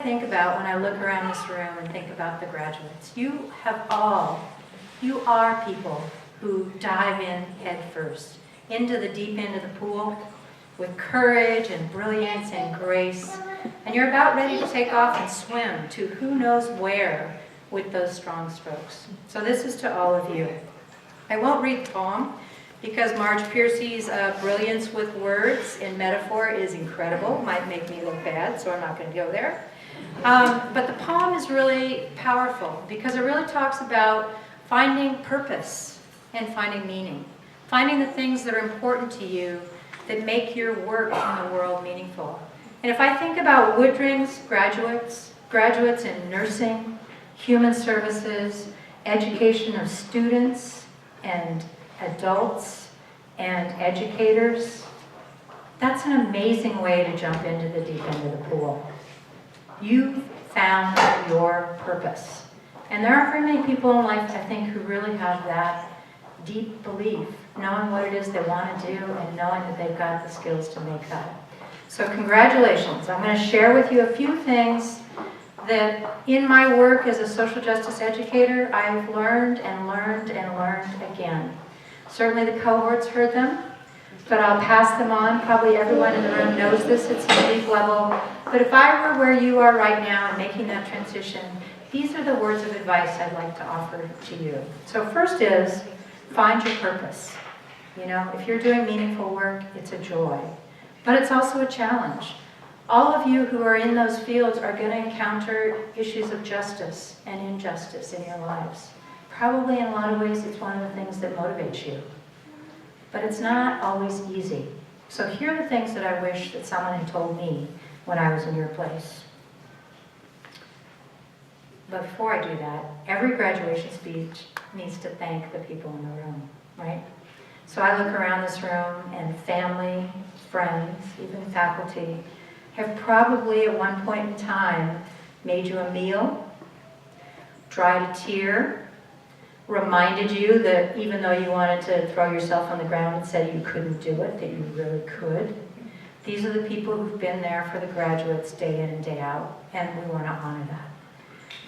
think about when I look around this room and think about the graduates. You are people who dive in head first into the deep end of the pool with courage and brilliance and grace. And you're about ready to take off and swim to who knows where with those strong strokes. So this is to all of you. I won't read the poem because Marge Piercy's brilliance with words and metaphor is incredible. Might make me look bad, so I'm not going to go there. But the poem is really powerful because it really talks about finding purpose and finding meaning. Finding the things that are important to you that make your work in the world meaningful. And if I think about Woodring's graduates in nursing, human services, education of students and adults and educators, that's an amazing way to jump into the deep end of the pool. You've found your purpose. And there aren't very many people in life, I think, who really have that deep belief, knowing what it is they want to do and knowing that they've got the skills to make that. So congratulations. I'm going to share with you a few things that in my work as a social justice educator, I've learned and learned and learned again. Certainly the cohorts heard them, but I'll pass them on. Probably everyone in the room knows this at some deep level. But if I were where you are right now and making that transition, these are the words of advice I'd like to offer to you. So first is, find your purpose. You know, if you're doing meaningful work, it's a joy. But it's also a challenge. All of you who are in those fields are going to encounter issues of justice and injustice in your lives. Probably in a lot of ways it's one of the things that motivates you. But it's not always easy. So here are the things that I wish that someone had told me when I was in your place. But before I do that, every graduation speech needs to thank the people in the room, right? So I look around this room and family, friends, even faculty, have probably at one point in time made you a meal, dried a tear, reminded you that even though you wanted to throw yourself on the ground and said you couldn't do it, that you really could. These are the people who've been there for the graduates day in and day out, and we want to honor that.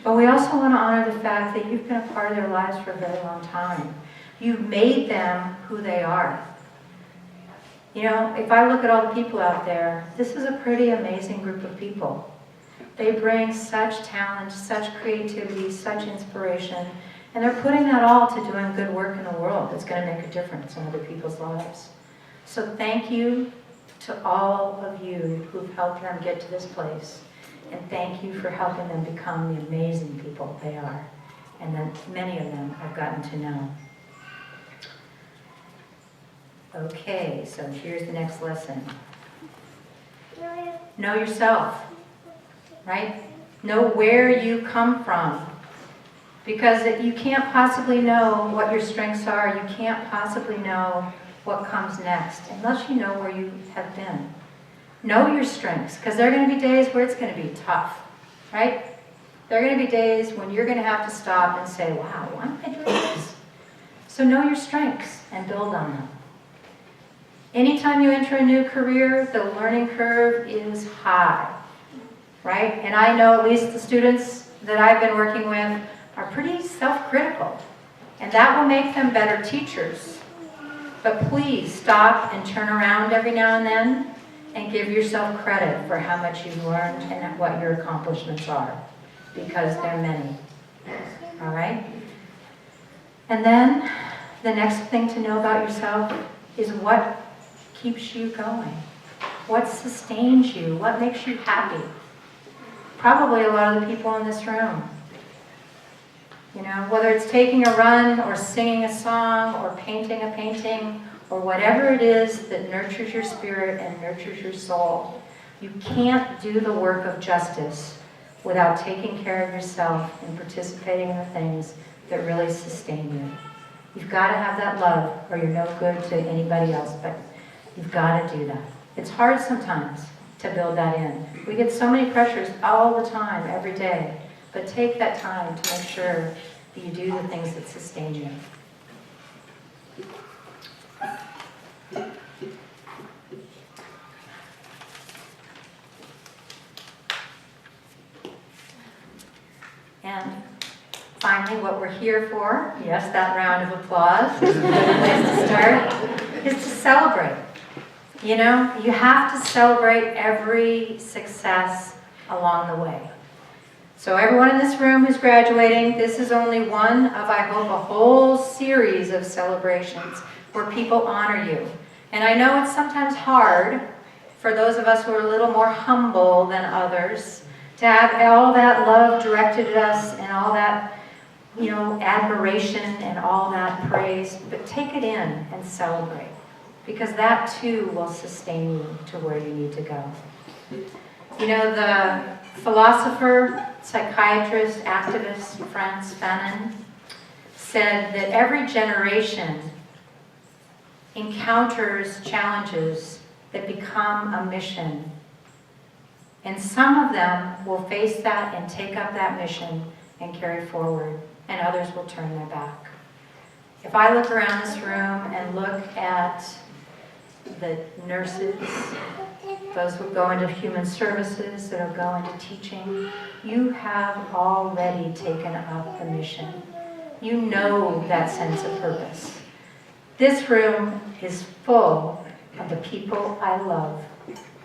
But we also want to honor the fact that you've been a part of their lives for a very long time. You've made them who they are. You know, if I look at all the people out there, this is a pretty amazing group of people. They bring such talent, such creativity, such inspiration, and they're putting that all to doing good work in the world that's going to make a difference in other people's lives. So thank you to all of you who've helped them get to this place. And thank you for helping them become the amazing people they are. And then many of them I've gotten to know. Okay, so here's the next lesson. Know yourself, right? Know where you come from. Because you can't possibly know what your strengths are. You can't possibly know what comes next unless you know where you have been. Know your strengths, because there are going to be days where it's going to be tough, right? There are going to be days when you're going to have to stop and say, wow, why am I doing this? So know your strengths and build on them. Anytime you enter a new career, the learning curve is high, right? And I know at least the students that I've been working with are pretty self-critical, and that will make them better teachers. But please stop and turn around every now and then and give yourself credit for how much you've learned and what your accomplishments are, because they're many. All right? And then the next thing to know about yourself is what keeps you going. What sustains you? What makes you happy? Probably a lot of the people in this room. You know, whether it's taking a run or singing a song or painting a painting or whatever it is that nurtures your spirit and nurtures your soul, you can't do the work of justice without taking care of yourself and participating in the things that really sustain you. You've got to have that love or you're no good to anybody else, but you've got to do that. It's hard sometimes to build that in. We get so many pressures all the time, every day. But take that time to make sure that you do the things that sustain you. And finally, what we're here for, yes, that round of applause is a good place to start, is to celebrate. You know, you have to celebrate every success along the way. So everyone in this room who's graduating, this is only one of, I hope, a whole series of celebrations where people honor you. And I know it's sometimes hard for those of us who are a little more humble than others to have all that love directed at us and all that, you know, admiration and all that praise, but take it in and celebrate, because that too will sustain you to where you need to go. You know, the philosopher, psychiatrist, activist Frantz Fanon said that every generation encounters challenges that become a mission. And some of them will face that and take up that mission and carry forward, and others will turn their back. If I look around this room and look at the nurses, those who go into human services, that will go into teaching, you have already taken up the mission. You know that sense of purpose. This room is full of the people I love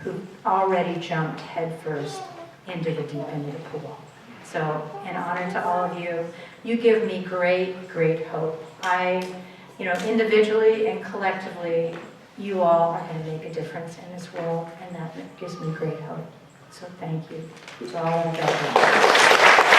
who already jumped headfirst into the deep end of the pool. So, in honor to all of you, you give me great, great hope. Individually and collectively, you all are going to make a difference in this world, and that gives me great hope. So thank you to all of you.